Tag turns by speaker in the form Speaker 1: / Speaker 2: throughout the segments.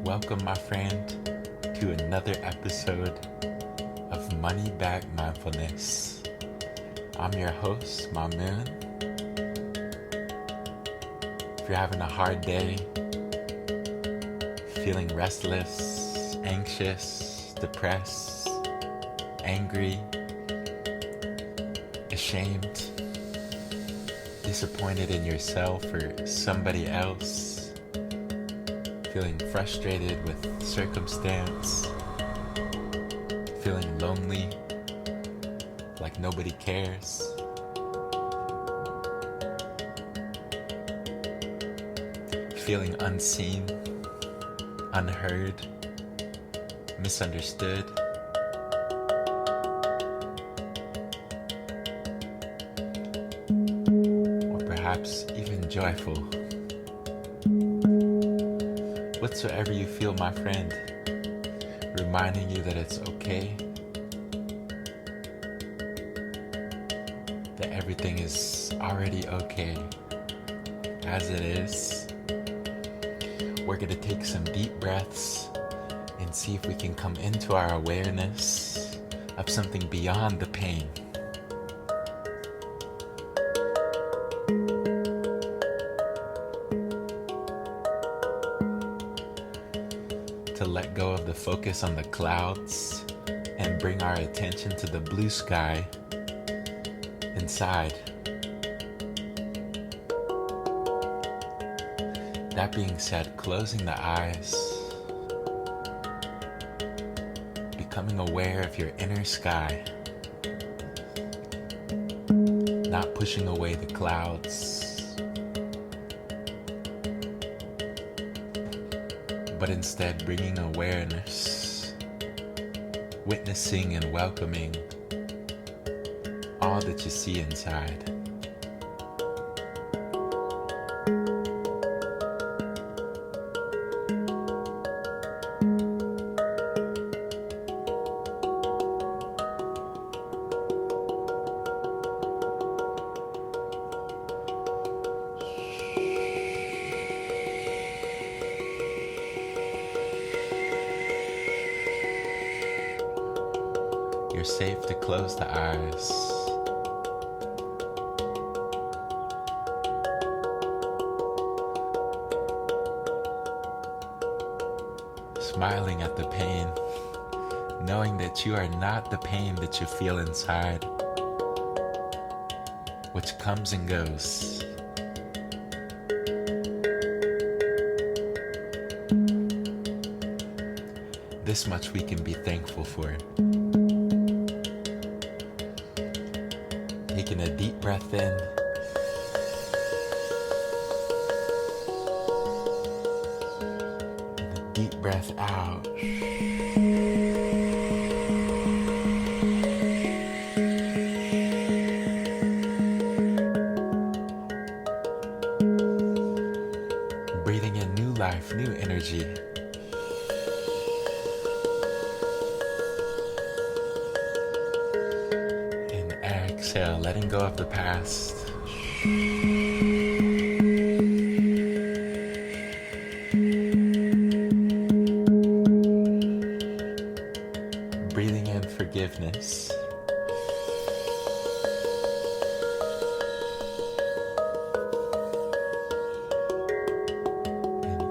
Speaker 1: Welcome, my friend, to another episode of Money Back Mindfulness. I'm your host, my moon. If you're having a hard day, feeling restless, anxious, depressed, angry, ashamed, disappointed in yourself or somebody else, feeling frustrated with circumstance, feeling lonely, like nobody cares, feeling unseen, unheard, misunderstood, or perhaps even joyful. Whatsoever you feel, my friend, reminding you that it's okay, that everything is already okay as it is. We're going to take some deep breaths and see if we can come into our awareness of something beyond the pain. To let go of the focus on the clouds and bring our attention to the blue sky inside. That being said, closing the eyes, becoming aware of your inner sky, not pushing away the clouds, but instead bringing awareness, witnessing and welcoming all that you see inside. You're safe to close the eyes. Smiling at the pain, knowing that you are not the pain that you feel inside, which comes and goes. This much we can be thankful for. Taking a deep breath in, and a deep breath out. Breathing in new life, new energy. Exhale, letting go of the past. Breathing in forgiveness.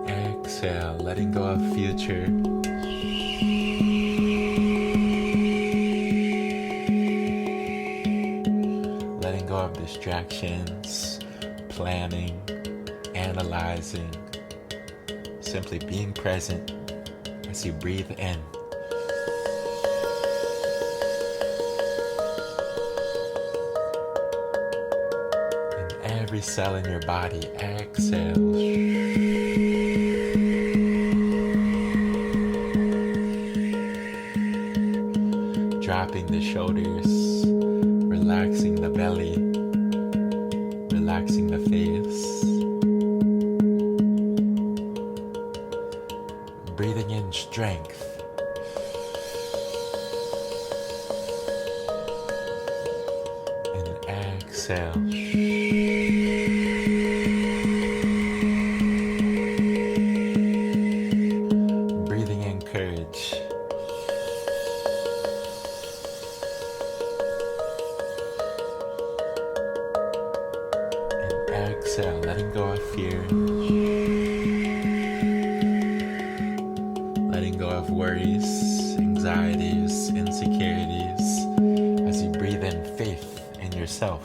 Speaker 1: And exhale, letting go of future. Letting go of distractions, planning, analyzing, simply being present as you breathe in. And every cell in your body exhales. dropping the shoulders, relaxing the belly, relaxing the face. Breathing in strength. And exhale. Breathing in courage. And exhale, letting go of fear. Letting go of worries, anxieties, insecurities, as you breathe in faith in yourself.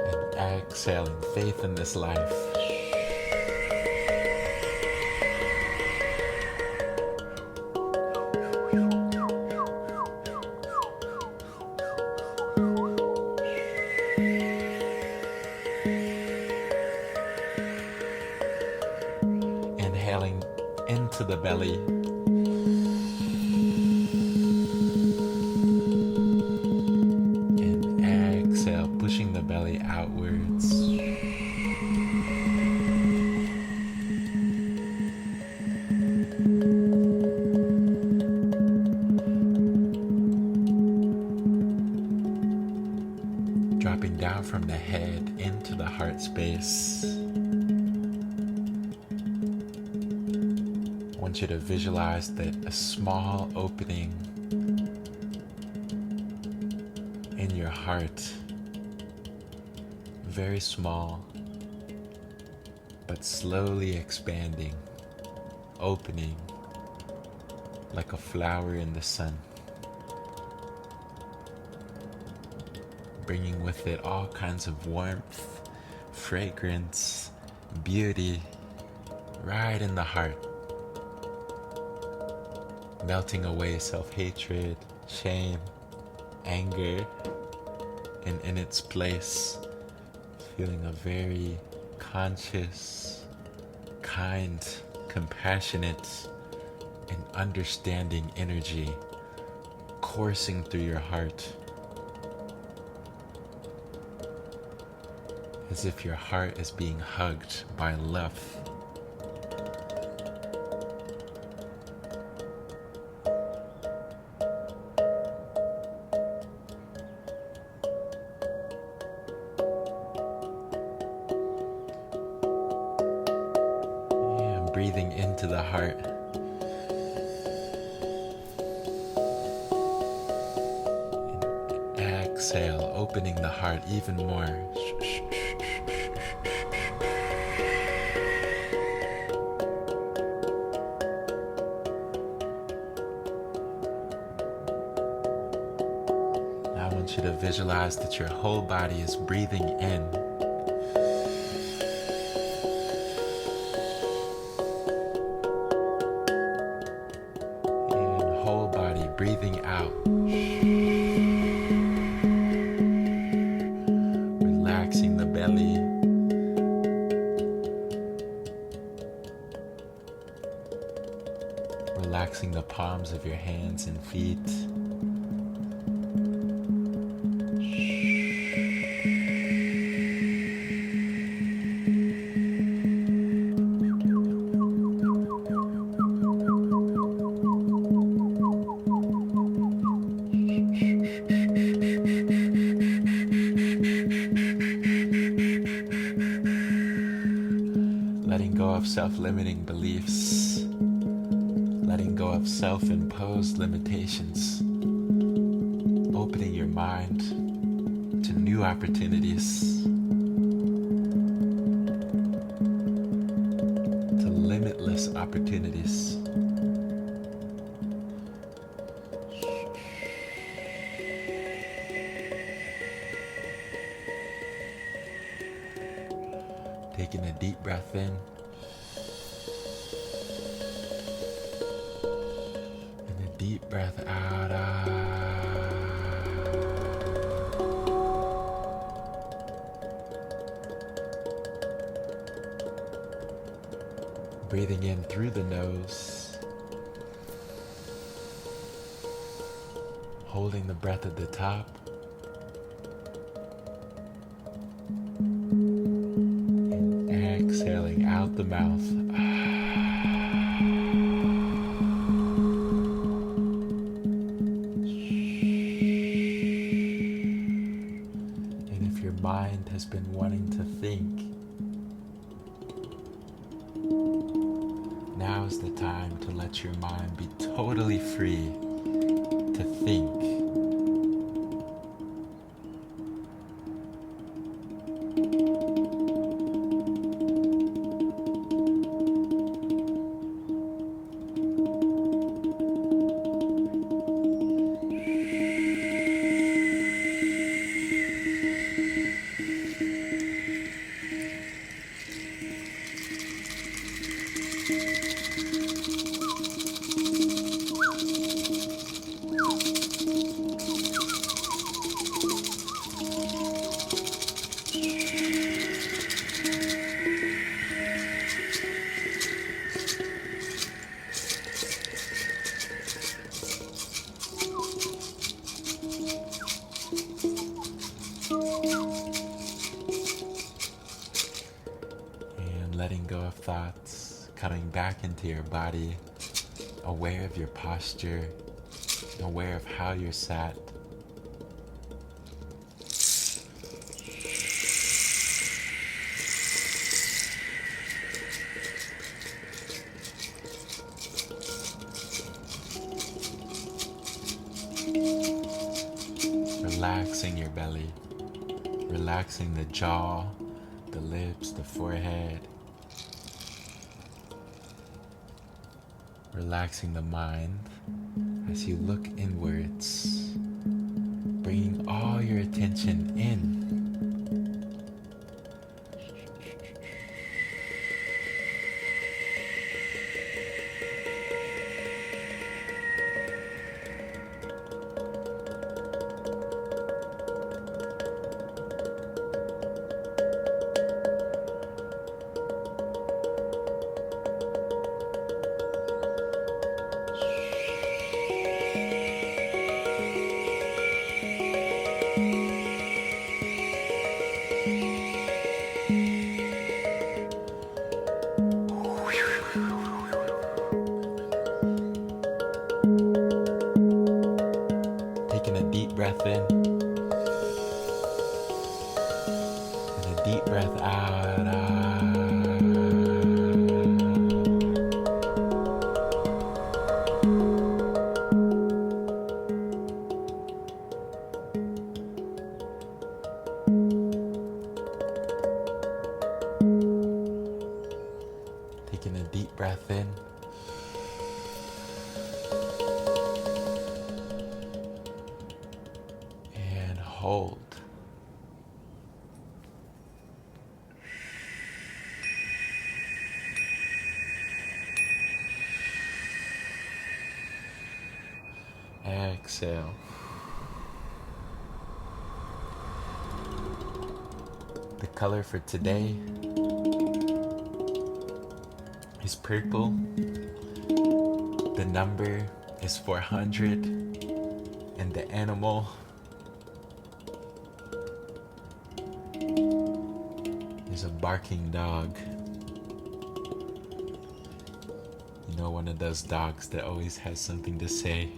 Speaker 1: And exhaling faith in this life. Inhaling into the belly. And exhale, pushing the belly outwards. Dropping down from the head into the heart space. I want you to visualize that a small opening in your heart, very small, but slowly expanding, opening like a flower in the sun, bringing with it all kinds of warmth, fragrance, beauty, right in the heart. Melting away self-hatred, shame, anger, and in its place, feeling a very conscious, kind, compassionate, and understanding energy coursing through your heart. As if your heart is being hugged by love. Breathing into the heart. And exhale, opening the heart even more. Now I want you to visualize that your whole body is breathing in. Breathing out. Relaxing the belly. Relaxing the palms of your hands and feet. Letting go of self-limiting beliefs, letting go of self-imposed limitations, opening your mind to new opportunities, to limitless opportunities. Taking a deep breath in. And a deep breath out. Breathing in through the nose. Holding the breath at the top. And exhaling out the mouth. And if your mind has been wanting to think, now's the time to let your mind be totally free to think. Letting go of thoughts, coming back into your body, aware of your posture, aware of how you're sat. Relaxing your belly, relaxing the jaw, the lips, the forehead. Relaxing the mind as you look inwards, bringing all your attention in. Taking a deep breath in and a deep breath out. Taking a deep breath in. And hold. Exhale. The color for today is purple. The number is 400. And the animal is a barking dog. You know, one of those dogs that always has something to say.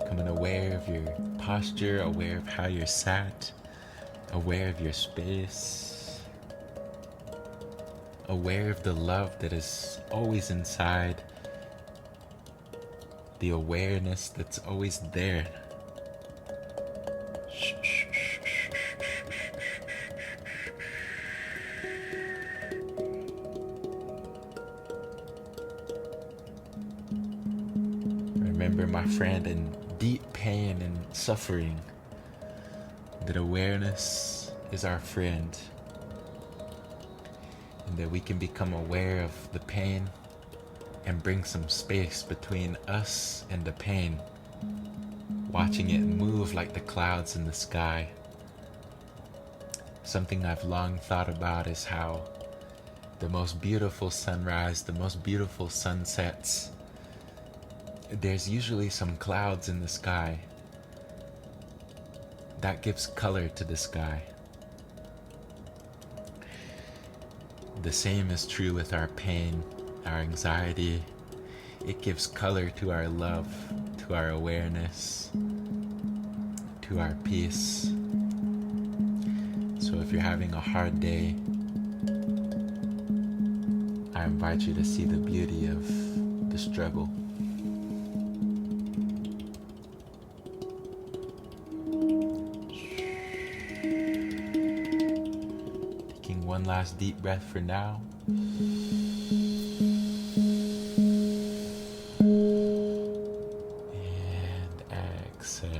Speaker 1: Becoming aware of your posture, aware of how you're sat, aware of your space, aware of the love that is always inside, the awareness that's always there. Remember, my friend, in deep pain and suffering, that awareness is our friend, and that we can become aware of the pain and bring some space between us and the pain, watching it move like the clouds in the sky. Something I've long thought about is how the most beautiful sunrise, the most beautiful sunsets, there's usually some clouds in the sky. That gives color to the sky. The same is true with our pain, our anxiety. It gives color to our love, to our awareness, to our peace. So if you're having a hard day, I invite you to see the beauty of the struggle. Taking one last deep breath for now. And exhale.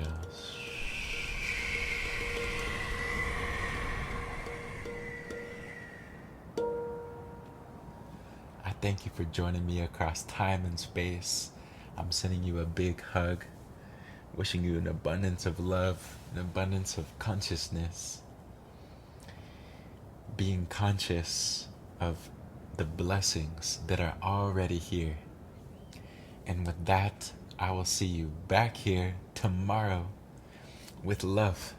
Speaker 1: I thank you for joining me across time and space. I'm sending you a big hug, wishing you an abundance of love, an abundance of consciousness. Being conscious of the blessings that are already here. And with that, I will see you back here tomorrow with love.